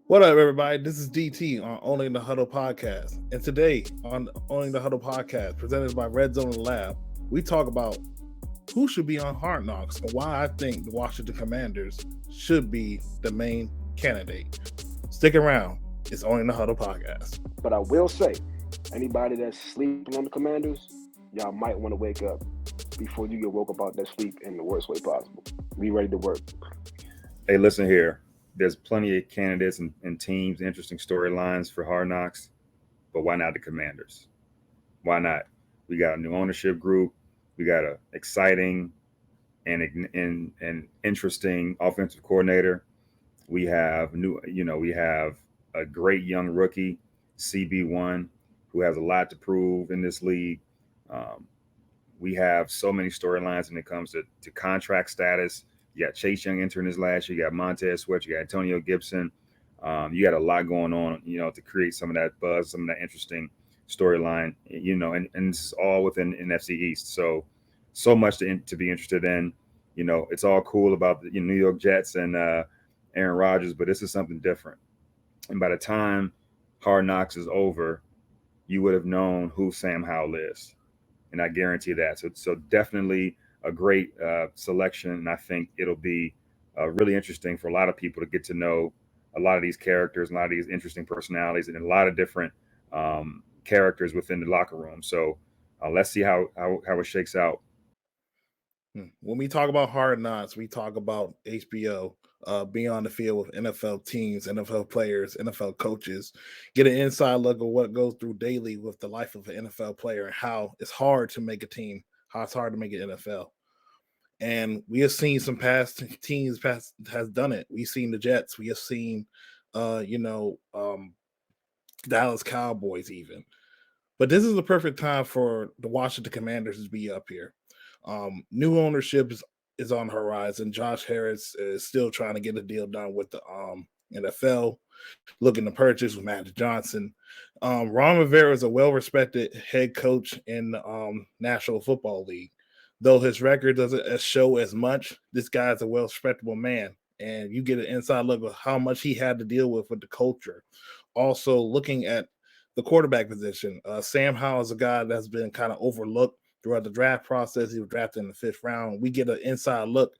What up, everybody? This is DT on Owning the Huddle podcast. And today on Owning the Huddle podcast, presented by Red Zone Lab, we talk about who should be on Hard Knocks and why I think the Washington Commanders should be the main candidate. Stick around. It's Owning the Huddle podcast. But I will say, anybody that's sleeping on the Commanders, y'all might want to wake up before you get woke up out that sleep in the worst way possible. Be ready to work. Hey, listen here. There's plenty of candidates and teams, interesting storylines for Hard Knocks, but why not the Commanders? Why not? We got a new ownership group. We got an exciting and interesting offensive coordinator. We have we have a great young rookie, CB1, who has a lot to prove in this league. We have so many storylines when it comes to contract status. You got Chase Young entering his last year. You got Montez Sweat. You got Antonio Gibson. You got a lot going on, to create some of that buzz, some of that interesting storyline, and this is all within NFC East. So much to be interested in. It's all cool about the New York Jets and Aaron Rodgers, but this is something different. And by the time Hard Knocks is over, you would have known who Sam Howell is. And I guarantee that. So definitely a great selection. And I think it'll be really interesting for a lot of people to get to know a lot of these characters, a lot of these interesting personalities, and a lot of different characters within the locker room. So let's see how it shakes out. When we talk about Hard Knocks, we talk about HBO Beyond the Field with NFL teams, NFL players, NFL coaches. Get an inside look at what goes through daily with the life of an NFL player and how it's hard to make a team, how it's hard to make an NFL. And we have seen some past teams has done it. We've seen the Jets. We have seen, Dallas Cowboys even. But this is the perfect time for the Washington Commanders to be up here. New ownership is on the horizon. Josh Harris is still trying to get a deal done with the NFL, looking to purchase with Magic Johnson. Ron Rivera is a well-respected head coach in the National Football League. Though his record doesn't show as much, this guy is a well-respectable man, and you get an inside look of how much he had to deal with the culture. Also, looking at the quarterback position, Sam Howell is a guy that's been kind of overlooked throughout the draft process. He was drafted in the 5th round. We get an inside look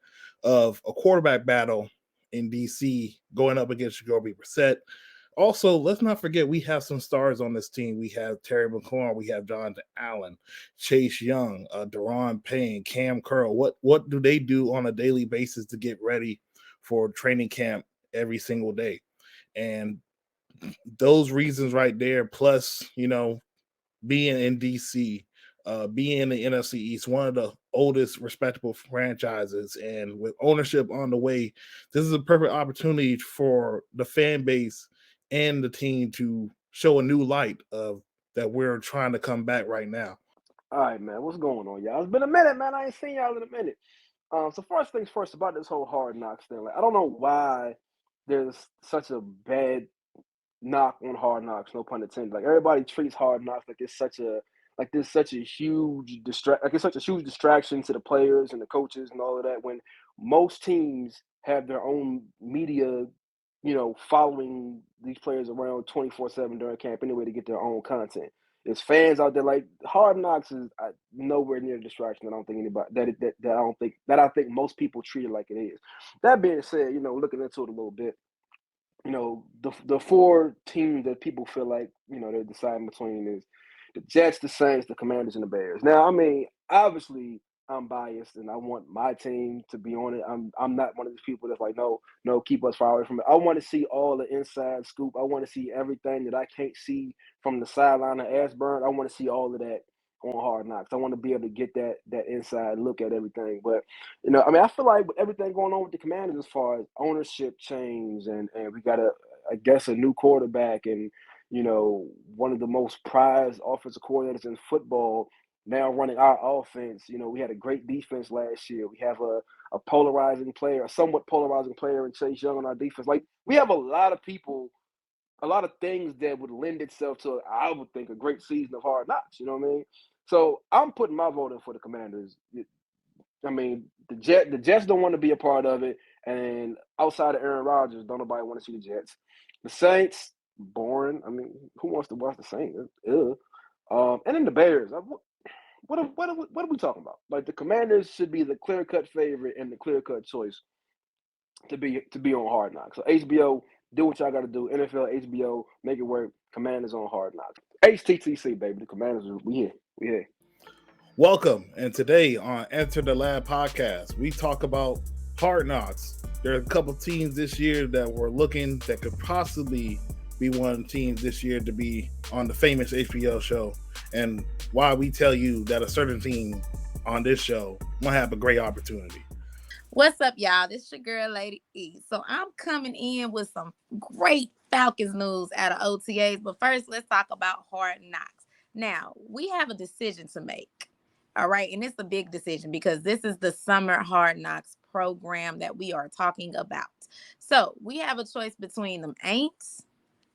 of a quarterback battle in DC going up against Jacoby Brissett. Also, let's not forget we have some stars on this team. We have Terry McLaurin, we have Jonathan Allen, Chase Young, Daron Payne, Cam Curl. What do they do on a daily basis to get ready for training camp every single day? And those reasons right there, plus being in DC, being in the NFC East, one of the oldest respectable franchises, and with ownership on the way, this is a perfect opportunity for the fan base and the team to show a new light of that we're trying to come back right now. All right, man. What's going on, y'all? It's been a minute, man. I ain't seen y'all in a minute. So first things first about this whole Hard Knocks thing. Like, I don't know why there's such a bad knock on Hard Knocks. No pun intended. Like everybody treats Hard Knocks like it's such a huge distraction to the players and the coaches and all of that. When most teams have their own media, following these players around 24/7 during camp anyway to get their own content. There's fans out there. Like Hard Knocks is nowhere near a distraction. I don't think anybody I think most people treat it like it is. That being said, looking into it a little bit, the 4 teams that people feel like they're deciding between is the Jets, the Saints, the Commanders, and the Bears. Now, I mean, obviously, I'm biased and I want my team to be on it. I'm not one of these people that's like, no, keep us far away from it. I want to see all the inside scoop. I want to see everything that I can't see from the sideline of Ashburn. I want to see all of that on Hard Knocks. I want to be able to get that inside look at everything. But I feel like with everything going on with the Commanders as far as ownership change and we got a new quarterback and one of the most prized offensive coordinators in football now running our offense. We had a great defense last year. We have a somewhat polarizing player in Chase Young on our defense. Like, we have a lot of people, a lot of things that would lend itself to, I would think, a great season of Hard Knocks. You know what I mean? So I'm putting my vote in for the Commanders. I mean, the Jets don't want to be a part of it. And outside of Aaron Rodgers, don't nobody want to see the Jets. The Saints, boring. I mean, who wants to watch the Saints? Ugh. And then the Bears. What are we talking about? Like, the Commanders should be the clear-cut favorite and the clear-cut choice to be on Hard Knocks. So HBO, do what y'all got to do. NFL, HBO, make it work. Commanders on Hard Knocks. HTTC, baby. The Commanders, we here. Welcome, and today on Enter the Lab podcast, we talk about Hard Knocks. There are a couple teams this year that we're looking that could possibly be one of the teams this year to be on the famous HBO show, and why we tell you that a certain team on this show might have a great opportunity. What's up, y'all? This is your girl, Lady E. So I'm coming in with some great Falcons news out of OTAs. But first, let's talk about Hard Knocks. Now, we have a decision to make. All right. And it's a big decision because this is the Summer Hard Knocks program that we are talking about. So we have a choice between the Aints,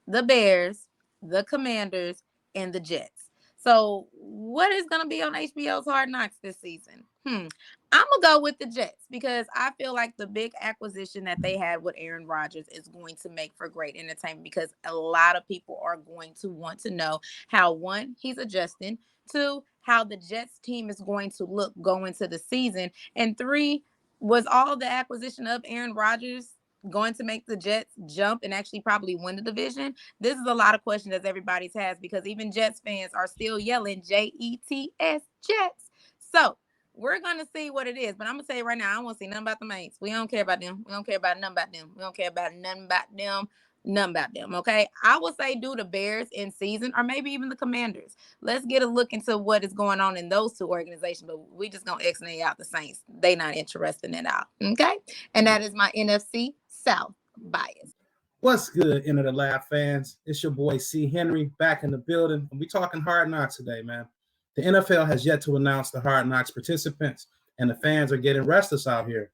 the Bears, the Commanders, and the Jets. So what is going to be on HBO's Hard Knocks this season? I'm going to go with the Jets because I feel like the big acquisition that they had with Aaron Rodgers is going to make for great entertainment because a lot of people are going to want to know how, one, he's adjusting, two, how the Jets team is going to look going into the season, and three, was all the acquisition of Aaron Rodgers going to make the Jets jump and actually probably win the division? This is a lot of questions that everybody's has because even Jets fans are still yelling Jets, Jets. So we're going to see what it is. But I'm going to say right now, I don't want to see nothing about the Mates. We don't care about them. We don't care about nothing about them. We don't care about nothing about them. None about them, okay? I would say do the Bears in season or maybe even the Commanders. Let's get a look into what is going on in those two organizations, but we just going to X-nay out the Saints. They not interested in it out, okay? And that is my NFC South bias. What's good, Enter the Lab fans? It's your boy C. Henry back in the building. And we talking Hard Knocks today, man. The NFL has yet to announce the Hard Knocks participants, and the fans are getting restless out here.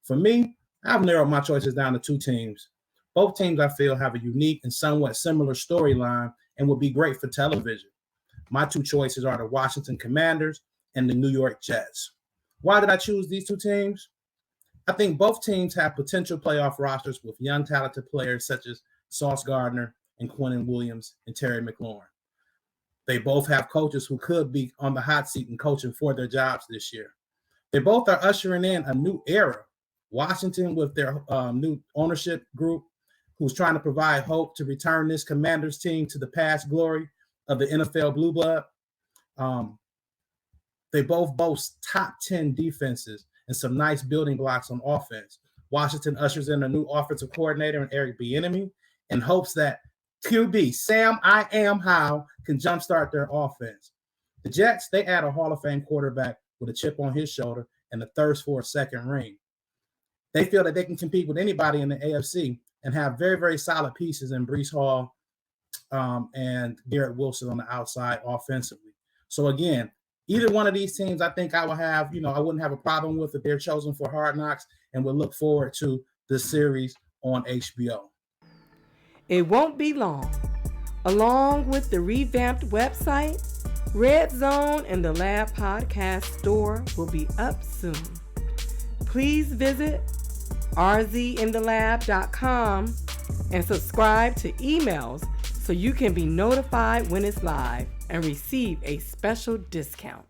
For me, I've narrowed my choices down to two teams. Both teams, I feel, have a unique and somewhat similar storyline and will be great for television. My two choices are the Washington Commanders and the New York Jets. Why did I choose these two teams? I think both teams have potential playoff rosters with young, talented players such as Sauce Gardner and Quinnen Williams and Terry McLaurin. They both have coaches who could be on the hot seat and coaching for their jobs this year. They both are ushering in a new era. Washington with their new ownership group, who's trying to provide hope to return this Commanders team to the past glory of the NFL Blue Blood. They both boast top 10 defenses and some nice building blocks on offense. Washington ushers in a new offensive coordinator in Eric Bieniemy and hopes that QB Sam I Am Howe can jumpstart their offense. The Jets, they add a Hall of Fame quarterback with a chip on his shoulder and a thirst for a second ring. They feel that they can compete with anybody in the AFC and have very, very solid pieces in Breece Hall and Garrett Wilson on the outside offensively. So again, either one of these teams, I think I will have, I wouldn't have a problem with if they're chosen for Hard Knocks, and we'll look forward to the series on HBO. It won't be long. Along with the revamped website, Red Zone and the Lab Podcast Store will be up soon. Please visit rzinthelab.com and subscribe to emails so you can be notified when it's live and receive a special discount.